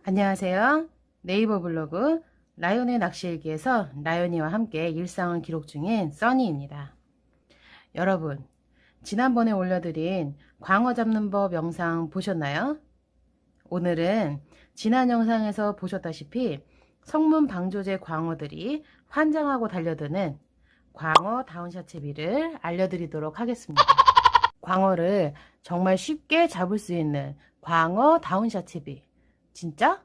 안녕하세요. 네이버 블로그 라연의 낚시일기에서 라연이와 함께 일상을 기록 중인 써니입니다. 여러분, 지난번에 올려드린 광어 잡는 법 영상 보셨나요? 오늘은 지난 영상에서 보셨다시피 성문 방조제 광어들이 환장하고 달려드는 광어 다운샷 채비를 알려드리도록 하겠습니다. 광어를 정말 쉽게 잡을 수 있는 광어 다운샷 채비. 진짜?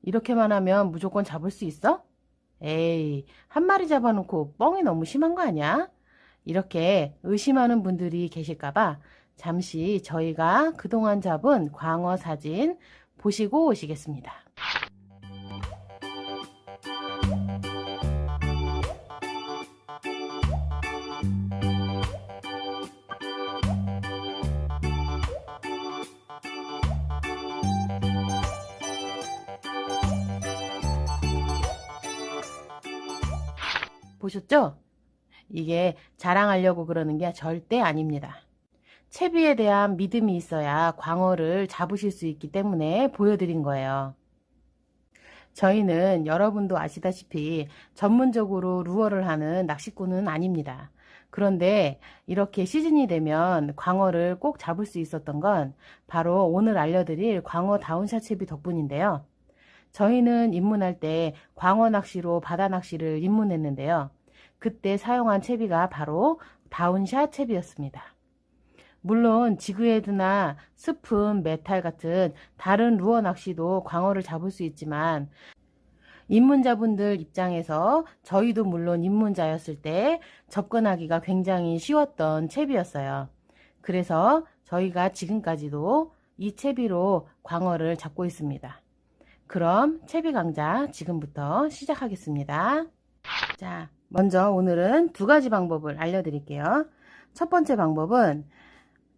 이렇게만 하면 무조건 잡을 수 있어? 에이, 한 마리 잡아놓고 뻥이 너무 심한 거 아니야? 이렇게 의심하는 분들이 계실까봐 잠시 저희가 그동안 잡은 광어 사진 보시고 오시겠습니다. 보셨죠? 이게 자랑하려고 그러는 게 절대 아닙니다. 채비에 대한 믿음이 있어야 광어를 잡으실 수 있기 때문에 보여드린 거예요. 저희는 여러분도 아시다시피 전문적으로 루어를 하는 낚시꾼은 아닙니다. 그런데 이렇게 시즌이 되면 광어를 꼭 잡을 수 있었던 건 바로 오늘 알려드릴 광어 다운샷 채비 덕분인데요. 저희는 입문할 때 광어 낚시로 바다 낚시를 입문했는데요. 그때 사용한 채비가 바로 다운샷 채비였습니다. 물론 지그헤드나 스푼, 메탈 같은 다른 루어 낚시도 광어를 잡을 수 있지만 입문자분들 입장에서 저희도 물론 입문자였을 때 접근하기가 굉장히 쉬웠던 채비였어요. 그래서 저희가 지금까지도 이 채비로 광어를 잡고 있습니다. 그럼 채비 강좌 지금부터 시작하겠습니다. 자, 먼저 오늘은 두 가지 방법을 알려드릴게요. 첫 번째 방법은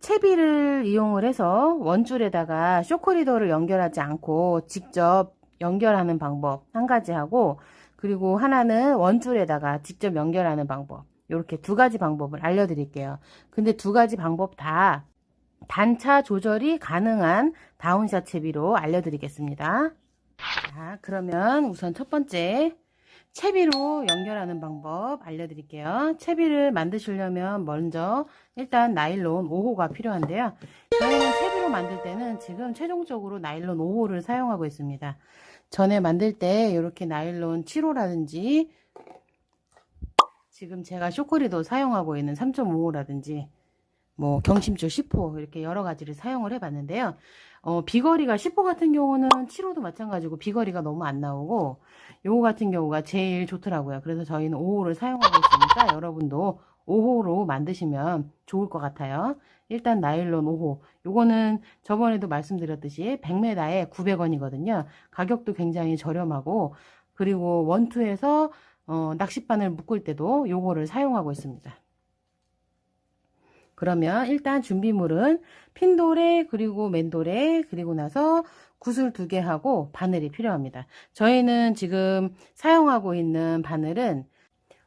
채비를 이용을 해서 원줄에다가 쇼크리더를 연결하지 않고 직접 연결하는 방법 한 가지 하고, 그리고 하나는 원줄에다가 직접 연결하는 방법, 이렇게 두 가지 방법을 알려드릴게요. 근데 두 가지 방법 다 단차 조절이 가능한 다운샷 채비로 알려드리겠습니다. 자, 그러면 우선 첫 번째 채비로 연결하는 방법 알려드릴게요. 채비를 만드시려면 먼저 일단 나일론 5호가 필요한데요. 저희는 채비로 만들 때는 지금 최종적으로 나일론 5호를 사용하고 있습니다. 전에 만들 때 이렇게 나일론 7호라든지 지금 제가 쇼커리도 사용하고 있는 3.5호라든지 뭐 경심줄 10호 이렇게 여러 가지를 사용을 해 봤는데요. 비거리가 10호 같은 경우는 7호도 마찬가지고 비거리가 너무 안 나오고, 요거 같은 경우가 제일 좋더라고요. 그래서 저희는 5호를 사용하고 있으니까 여러분도 5호로 만드시면 좋을 것 같아요. 일단 나일론 5호, 요거는 저번에도 말씀드렸듯이 100m에 900원이거든요 가격도 굉장히 저렴하고, 그리고 원투에서 낚싯바늘 묶을 때도 요거를 사용하고 있습니다. 그러면 일단 준비물은 핀도레, 그리고 맨도레, 그리고 나서 구슬 2개 하고 바늘이 필요합니다. 저희는 지금 사용하고 있는 바늘은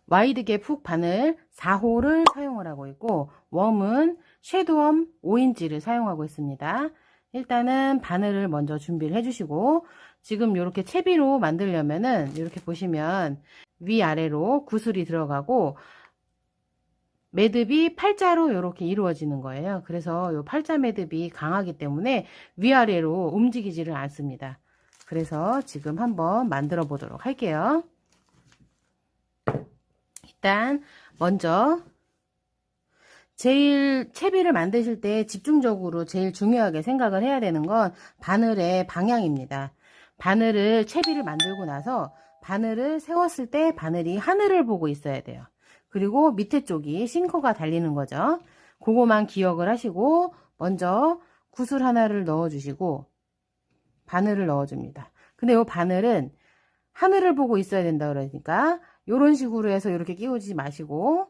와이드갭 훅 바늘 4호를 사용을 하고 있고, 웜은 섀도웜 5인치를 사용하고 있습니다. 일단은 바늘을 먼저 준비를 해주시고, 지금 이렇게 채비로 만들려면은 이렇게 보시면 위아래로 구슬이 들어가고 매듭이 팔자로 이렇게 이루어지는 거예요. 그래서 이 팔자 매듭이 강하기 때문에 위아래로 움직이지를 않습니다. 그래서 지금 한번 만들어 보도록 할게요. 일단 먼저 제일 채비를 만드실 때 집중적으로 제일 중요하게 생각을 해야 되는 건 바늘의 방향입니다. 바늘을 채비를 만들고 나서 바늘을 세웠을 때 바늘이 하늘을 보고 있어야 돼요. 그리고 밑에 쪽이 싱커가 달리는 거죠. 그거만 기억을 하시고 먼저 구슬 하나를 넣어 주시고 바늘을 넣어 줍니다. 근데 이 바늘은 하늘을 보고 있어야 된다 그러니까 이런 식으로 해서 이렇게 끼우지 마시고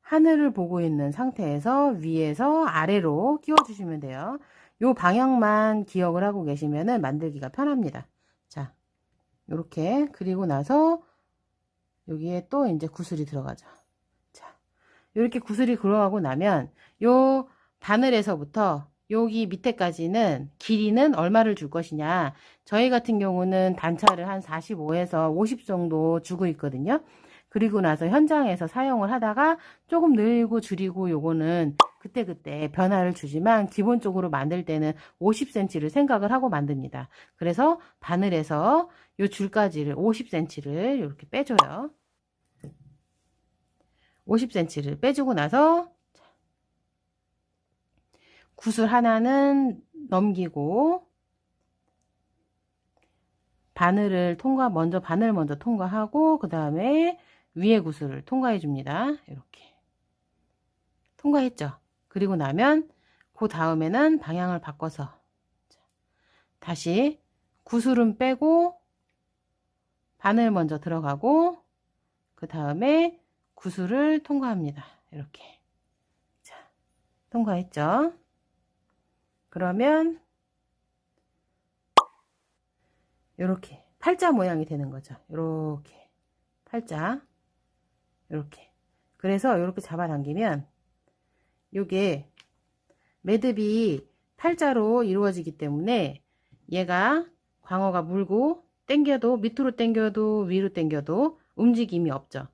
하늘을 보고 있는 상태에서 위에서 아래로 끼워 주시면 돼요. 이 방향만 기억을 하고 계시면 만들기가 편합니다. 자, 이렇게 그리고 나서 여기에 또 이제 구슬이 들어가죠. 이렇게 구슬이 들어가고 나면 요 바늘에서부터 여기 밑에까지는 길이는 얼마를 줄 것이냐. 저희 같은 경우는 단차를 한 45에서 50 정도 주고 있거든요. 그리고 나서 현장에서 사용을 하다가 조금 늘리고 줄이고 요거는 그때그때 변화를 주지만 기본적으로 만들 때는 50cm를 생각을 하고 만듭니다. 그래서 바늘에서 요 줄까지를 50cm를 이렇게 빼줘요. 50cm를 빼주고 나서 구슬 하나는 넘기고 바늘 먼저 통과하고 그 다음에 위에 구슬을 통과해 줍니다. 이렇게 통과했죠. 그리고 나면 그 다음에는 방향을 바꿔서 다시 구슬은 빼고 바늘 먼저 들어가고 그 다음에 구슬을 통과합니다. 이렇게 자, 통과했죠. 그러면 이렇게 팔자 모양이 되는 거죠. 이렇게 팔자 이렇게. 그래서 이렇게 잡아당기면 요게 매듭이 팔자로 이루어지기 때문에 얘가 광어가 물고 당겨도 밑으로 당겨도 위로 당겨도 움직임이 없죠.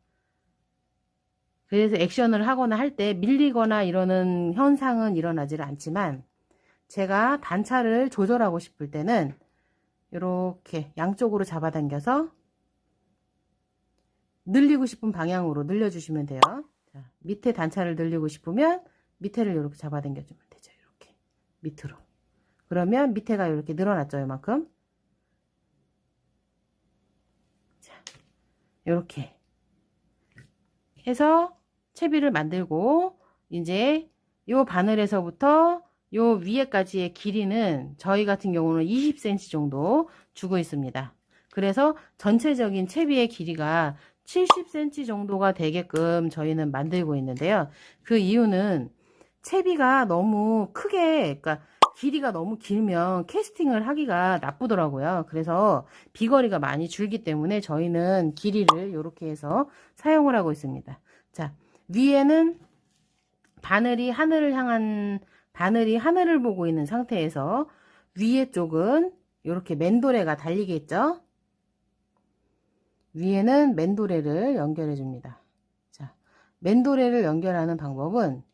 그래서 액션을 하거나 할 때 밀리거나 이러는 현상은 일어나지를 않지만 제가 단차를 조절하고 싶을 때는 이렇게 양쪽으로 잡아당겨서 늘리고 싶은 방향으로 늘려주시면 돼요. 자, 밑에 단차를 늘리고 싶으면 밑에를 이렇게 잡아당겨주면 되죠. 이렇게 밑으로. 그러면 밑에가 이렇게 늘어났죠. 이만큼. 자, 이렇게 해서 채비를 만들고 이제 요 바늘에서부터 요 위에까지의 길이는 저희 같은 경우는 20cm 정도 주고 있습니다. 그래서 전체적인 채비의 길이가 70cm 정도가 되게끔 저희는 만들고 있는데요. 그 이유는 채비가 너무 크게, 그러니까 길이가 너무 길면 캐스팅을 하기가 나쁘더라고요. 그래서 비거리가 많이 줄기 때문에 저희는 길이를 이렇게 해서 사용을 하고 있습니다. 자, 위에는 바늘이 하늘을 보고 있는 상태에서 위에 쪽은 이렇게 맨도레가 달리겠죠. 위에는 맨도레를 연결해 줍니다. 자, 맨도레를 연결하는 방법은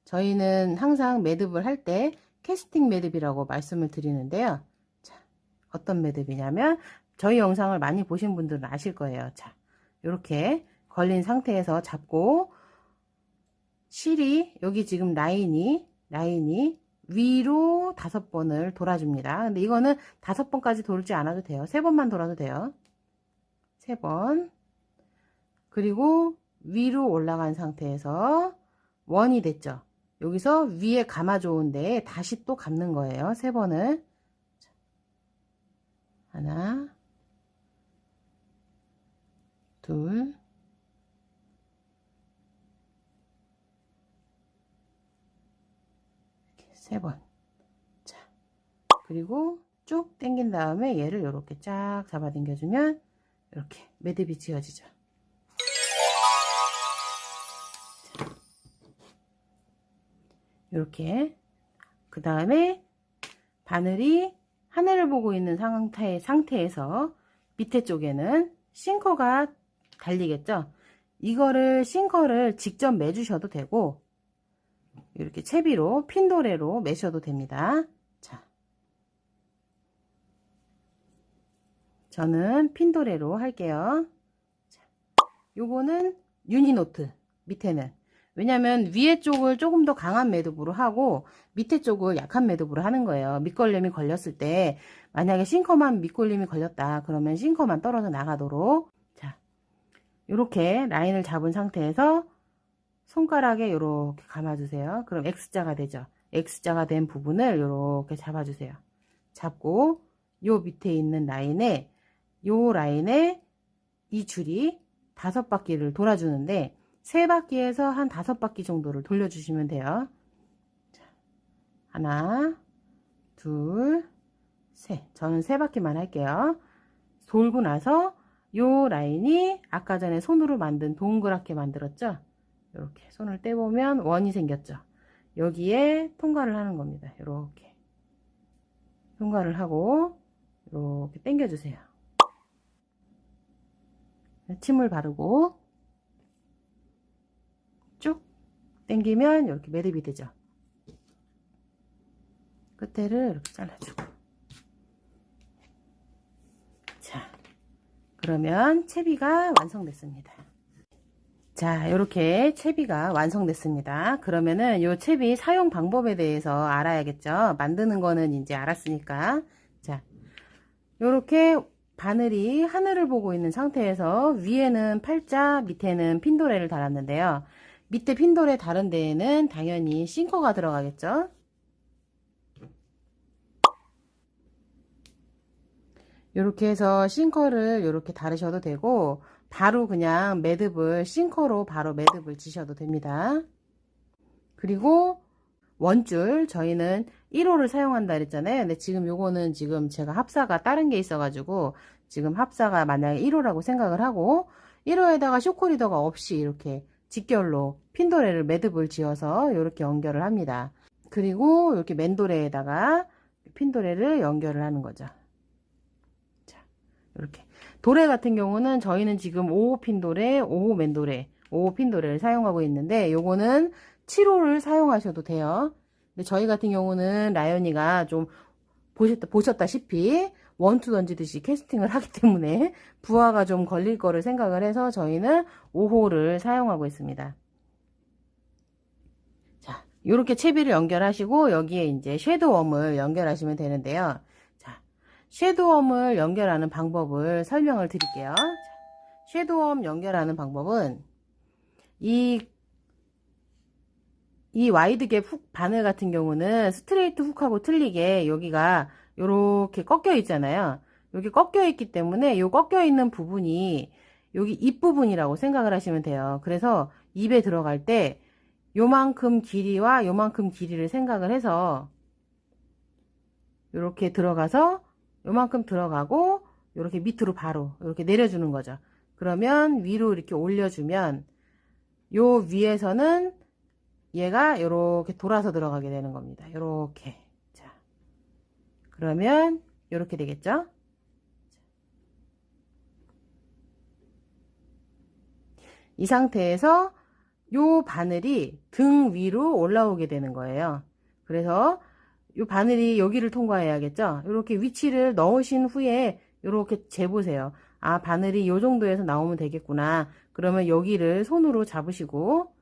저희는 항상 매듭을 할 때 캐스팅 매듭이라고 말씀을 드리는데요. 자, 어떤 매듭이냐면 저희 영상을 많이 보신 분들은 아실 거예요. 자, 이렇게 걸린 상태에서 잡고 실이 여기 지금 라인이 위로 5번을 돌아줍니다. 근데 이거는 5번까지 돌지 않아도 돼요. 3번만 돌아도 돼요. 3번. 그리고 위로 올라간 상태에서 원이 됐죠. 여기서 위에 감아 좋은데 다시 또 감는 거예요. 3번을. 하나, 둘, 세 번. 자, 그리고 쭉 당긴 다음에 얘를 이렇게 쫙 잡아 당겨주면 이렇게 매듭이 지어지죠. 자, 이렇게. 그 다음에 바늘이 하늘을 보고 있는 상태에서 밑에 쪽에는 싱커가 달리겠죠. 싱커를 직접 매주셔도 되고 이렇게 채비로 핀도레로 매셔도 됩니다. 자, 저는 핀도레로 할게요. 자, 요거는 유니노트 밑에는, 왜냐면 위에 쪽을 조금 더 강한 매듭으로 하고 밑에 쪽을 약한 매듭으로 하는 거예요. 밑걸림이 걸렸을 때 만약에 싱커만 밑걸림이 걸렸다 그러면 싱커만 떨어져 나가도록. 자, 요렇게 라인을 잡은 상태에서 손가락에 이렇게 감아주세요. 그럼 X자가 되죠. X자가 된 부분을 이렇게 잡아주세요. 잡고 요 밑에 있는 라인에 이 줄이 5바퀴를 돌아주는데 3바퀴에서 한 5바퀴 정도를 돌려주시면 돼요. 자, 하나, 둘, 셋. 저는 3바퀴만 할게요. 돌고 나서 요 라인이 아까 전에 손으로 만든 동그랗게 만들었죠. 이렇게 손을 떼보면 원이 생겼죠. 여기에 통과를 하는 겁니다. 이렇게 통과를 하고 이렇게 당겨 주세요. 침을 바르고 쭉 당기면 이렇게 매듭이 되죠. 끝에를 이렇게 잘라주고. 자, 그러면 채비가 완성됐습니다. 자, 이렇게 채비가 완성됐습니다. 그러면은 요 채비 사용 방법에 대해서 알아야겠죠. 만드는 거는 이제 알았으니까. 자, 요렇게 바늘이 하늘을 보고 있는 상태에서 위에는 팔자, 밑에는 핀도레를 달았는데요. 밑에 핀도레 다른 데에는 당연히 싱커가 들어가겠죠. 이렇게 해서 싱커를 이렇게 다르셔도 되고, 바로 그냥 매듭을 싱커로 바로 매듭을 지셔도 됩니다. 그리고 원줄 저희는 1호를 사용한다 그랬잖아요. 근데 지금 요거는 지금 제가 합사가 다른 게 있어 가지고 지금 합사가 만약에 1호라고 생각을 하고 1호에다가 쇼크리더가 없이 이렇게 직결로 핀도레를 매듭을 지어서 이렇게 연결을 합니다. 그리고 이렇게 맨도레에다가 핀도레를 연결을 하는 거죠. 자, 이렇게 도레 같은 경우는 저희는 지금 5호 핀도레, 5호 맨도레, 5호 핀도레를 사용하고 있는데 요거는 7호를 사용하셔도 돼요. 근데 저희 같은 경우는 라연이가 좀 보셨다시피 원투 던지듯이 캐스팅을 하기 때문에 부하가 좀 걸릴 거를 생각을 해서 저희는 5호를 사용하고 있습니다. 자, 이렇게 채비를 연결하시고 여기에 이제 섀도우웜을 연결하시면 되는데요. 자, 섀도우웜을 연결하는 방법을 설명을 드릴게요. 자, 섀도우웜 연결하는 방법은 이 와이드 갭 훅 바늘 같은 경우는 스트레이트 훅하고 틀리게 여기가 요렇게 꺾여 있잖아요. 여기 꺾여 있기 때문에 요 꺾여 있는 부분이 여기 입 부분이라고 생각을 하시면 돼요. 그래서 입에 들어갈 때 요만큼 길이와 요만큼 길이를 생각을 해서 요렇게 들어가서 요만큼 들어가고 요렇게 밑으로 바로 이렇게 내려주는 거죠. 그러면 위로 이렇게 올려주면 요 위에서는 얘가 이렇게 돌아서 들어가게 되는 겁니다. 이렇게. 자, 그러면 이렇게 되겠죠? 이 상태에서 요 바늘이 등 위로 올라오게 되는 거예요. 그래서 요 바늘이 여기를 통과해야겠죠? 이렇게 위치를 넣으신 후에 이렇게 재보세요. 아, 바늘이 요 정도에서 나오면 되겠구나. 그러면 여기를 손으로 잡으시고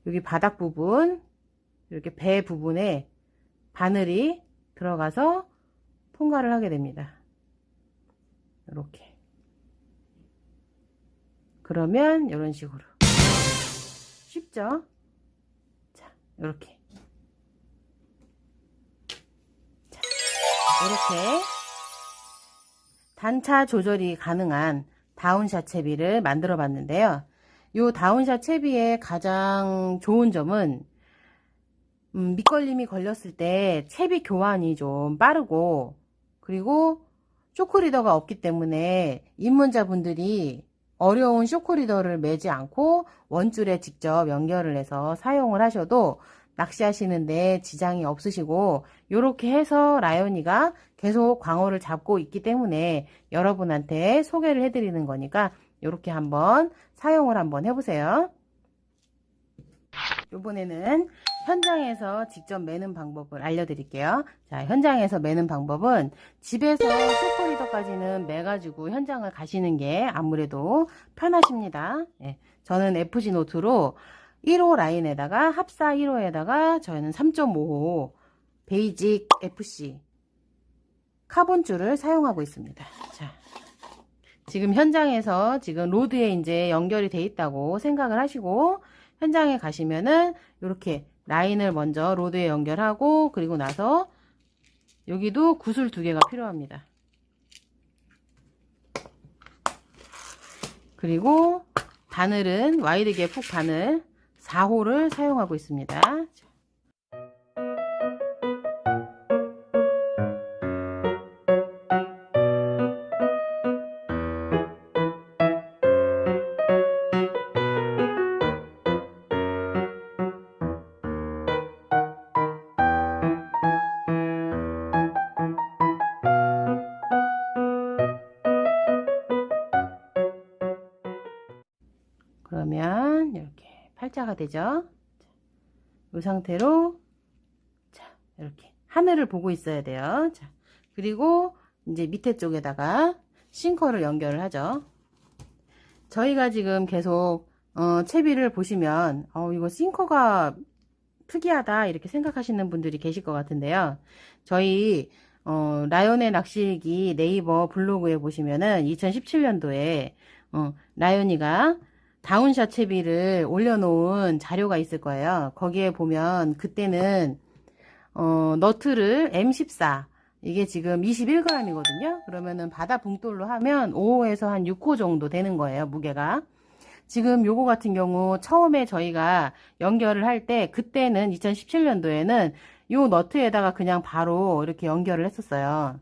여기 바닥 부분, 이렇게 배 부분에 바늘이 들어가서 통과를 하게 됩니다. 이렇게. 그러면 이런 식으로. 쉽죠? 자, 이렇게. 자, 이렇게 단차 조절이 가능한 다운샷 채비를 만들어 봤는데요. 요 다운샷 채비의 가장 좋은 점은 밑걸림이 걸렸을 때 채비 교환이 좀 빠르고, 그리고 쇼크리더가 없기 때문에 입문자분들이 어려운 쇼크리더를 매지 않고 원줄에 직접 연결을 해서 사용을 하셔도 낚시하시는데 지장이 없으시고, 요렇게 해서 라연이가 계속 광어를 잡고 있기 때문에 여러분한테 소개를 해드리는 거니까 요렇게 한번 사용을 한번 해보세요. 이번에는 현장에서 직접 매는 방법을 알려드릴게요. 자, 현장에서 매는 방법은 집에서 쇼크리더까지는 매가지고 현장을 가시는 게 아무래도 편하십니다. 예, 저는 FG 노트로 1호 라인에다가 합사 1호에다가 저희는 3.5호 베이직 FC 카본줄을 사용하고 있습니다. 자, 지금 현장에서 지금 로드에 이제 연결이 돼 있다고 생각을 하시고 현장에 가시면은 이렇게 라인을 먼저 로드에 연결하고, 그리고 나서 여기도 구슬 2개가 필요합니다. 그리고 바늘은 와이드 갭 훅 바늘 4호를 사용하고 있습니다. 그러면 이렇게 팔자가 되죠. 이 상태로 자, 이렇게 하늘을 보고 있어야 돼요. 자, 그리고 이제 밑에 쪽에다가 싱커를 연결을 하죠. 저희가 지금 계속 채비를 보시면 이거 싱커가 특이하다 이렇게 생각하시는 분들이 계실 것 같은데요. 저희 라연의 낚시기 네이버 블로그에 보시면은 2017년도에 라연이가 다운샷 채비를 올려놓은 자료가 있을 거예요. 거기에 보면 그때는 너트를 M14 이게 지금 21g이거든요. 그러면은 바다 붕돌로 하면 5호에서 한 6호 정도 되는 거예요, 무게가. 지금 요거 같은 경우 처음에 저희가 연결을 할 때 그때는 2017년도에는 요 너트에다가 그냥 바로 이렇게 연결을 했었어요.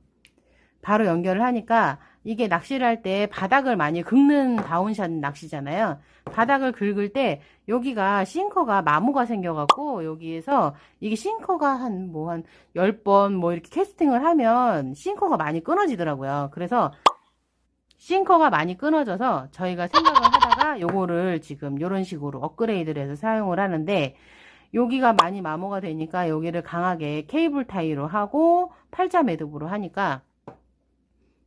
바로 연결을 하니까 이게 낚시를 할 때 바닥을 많이 긁는 다운샷 낚시잖아요. 바닥을 긁을 때 여기가 싱커가 마모가 생겨갖고 여기에서 이게 싱커가 한 10번 뭐 이렇게 캐스팅을 하면 싱커가 많이 끊어지더라고요. 그래서 싱커가 많이 끊어져서 저희가 생각을 하다가 요거를 지금 요런 식으로 업그레이드를 해서 사용을 하는데 여기가 많이 마모가 되니까 여기를 강하게 케이블 타이로 하고 팔자 매듭으로 하니까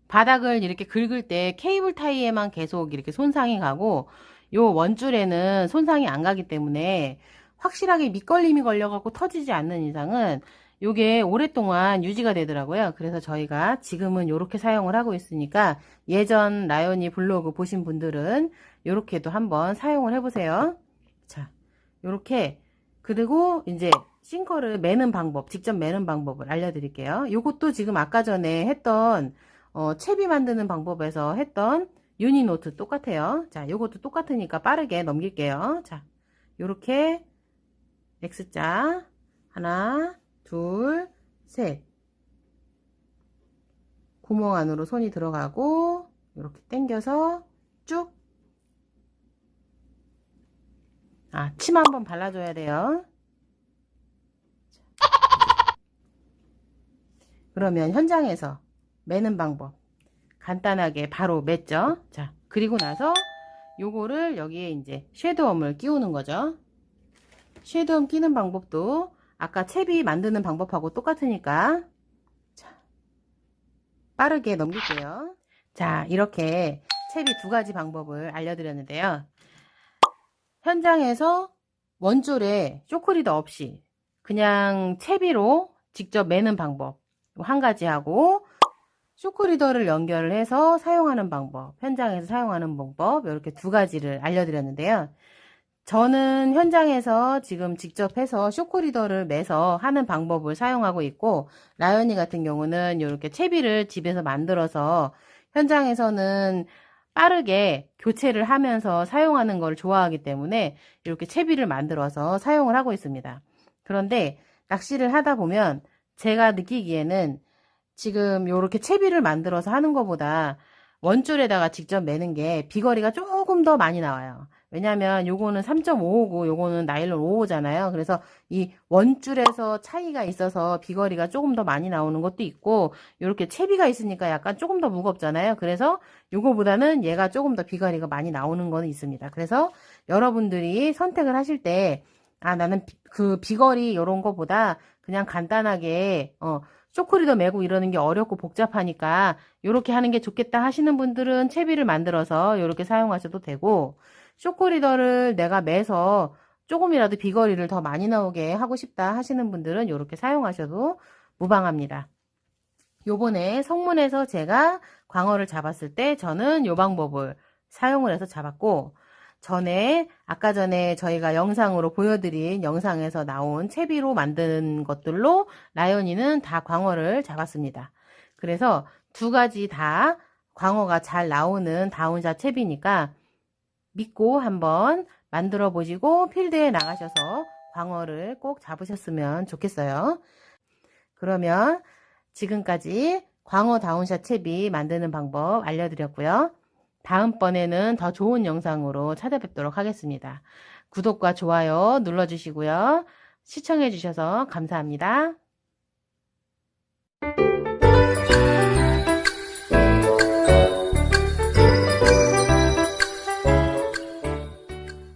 바닥을 이렇게 긁을 때 케이블 타이에만 계속 이렇게 손상이 가고 요 원줄에는 손상이 안 가기 때문에 확실하게 밑걸림이 걸려갖고 터지지 않는 이상은 요게 오랫동안 유지가 되더라고요. 그래서 저희가 지금은 요렇게 사용을 하고 있으니까 예전 라연이 블로그 보신 분들은 요렇게도 한번 사용을 해보세요. 자, 요렇게 그리고 이제 싱커를 매는 방법, 직접 매는 방법을 알려드릴게요. 요것도 지금 아까 전에 했던 채비 만드는 방법에서 했던 유니노트 똑같아요. 자, 요것도 똑같으니까 빠르게 넘길게요. 자, 요렇게 X자 하나 둘 셋 구멍 안으로 손이 들어가고 이렇게 당겨서 쭉 침 한번 발라줘야 돼요. 그러면 현장에서 매는 방법 간단하게 바로 맸죠. 자, 그리고 나서 요거를 여기에 이제 섀도움을 끼우는 거죠. 섀도움 끼는 방법도 아까 채비 만드는 방법하고 똑같으니까 자, 빠르게 넘길게요. 자, 이렇게 채비 두 가지 방법을 알려드렸는데요. 현장에서 원줄에 쇼크리더 없이 그냥 채비로 직접 매는 방법 한 가지 하고 쇼크리더를 연결을 해서 사용하는 방법, 현장에서 사용하는 방법 이렇게 두 가지를 알려드렸는데요. 저는 현장에서 지금 직접 해서 쇼크리더를 매서 하는 방법을 사용하고 있고 라연이 같은 경우는 이렇게 채비를 집에서 만들어서 현장에서는 빠르게 교체를 하면서 사용하는 걸 좋아하기 때문에 이렇게 채비를 만들어서 사용을 하고 있습니다. 그런데 낚시를 하다 보면 제가 느끼기에는 지금 이렇게 채비를 만들어서 하는 것보다 원줄에다가 직접 매는 게 비거리가 조금 더 많이 나와요. 왜냐면 요거는 3.5호고 요거는 나일론 5호잖아요. 그래서 이 원줄에서 차이가 있어서 비거리가 조금 더 많이 나오는 것도 있고 요렇게 채비가 있으니까 약간 조금 더 무겁잖아요. 그래서 요거보다는 얘가 조금 더 비거리가 많이 나오는 거는 있습니다. 그래서 여러분들이 선택을 하실 때 나는 그 비거리 요런 거보다 그냥 간단하게 쇼크리더 매고 이러는 게 어렵고 복잡하니까 요렇게 하는 게 좋겠다 하시는 분들은 채비를 만들어서 요렇게 사용하셔도 되고 쇼크리더를 내가 매서 조금이라도 비거리를 더 많이 나오게 하고 싶다 하시는 분들은 이렇게 사용하셔도 무방합니다. 요번에 성문에서 제가 광어를 잡았을 때 저는 요 방법을 사용을 해서 잡았고 아까 전에 저희가 영상으로 보여드린 영상에서 나온 채비로 만든 것들로 라연이는 다 광어를 잡았습니다. 그래서 두 가지 다 광어가 잘 나오는 다운샷 채비니까 믿고 한번 만들어 보시고 필드에 나가셔서 광어를 꼭 잡으셨으면 좋겠어요. 그러면 지금까지 광어 다운샷 채비 만드는 방법 알려드렸고요. 다음번에는 더 좋은 영상으로 찾아뵙도록 하겠습니다. 구독과 좋아요 눌러주시고요. 시청해 주셔서 감사합니다.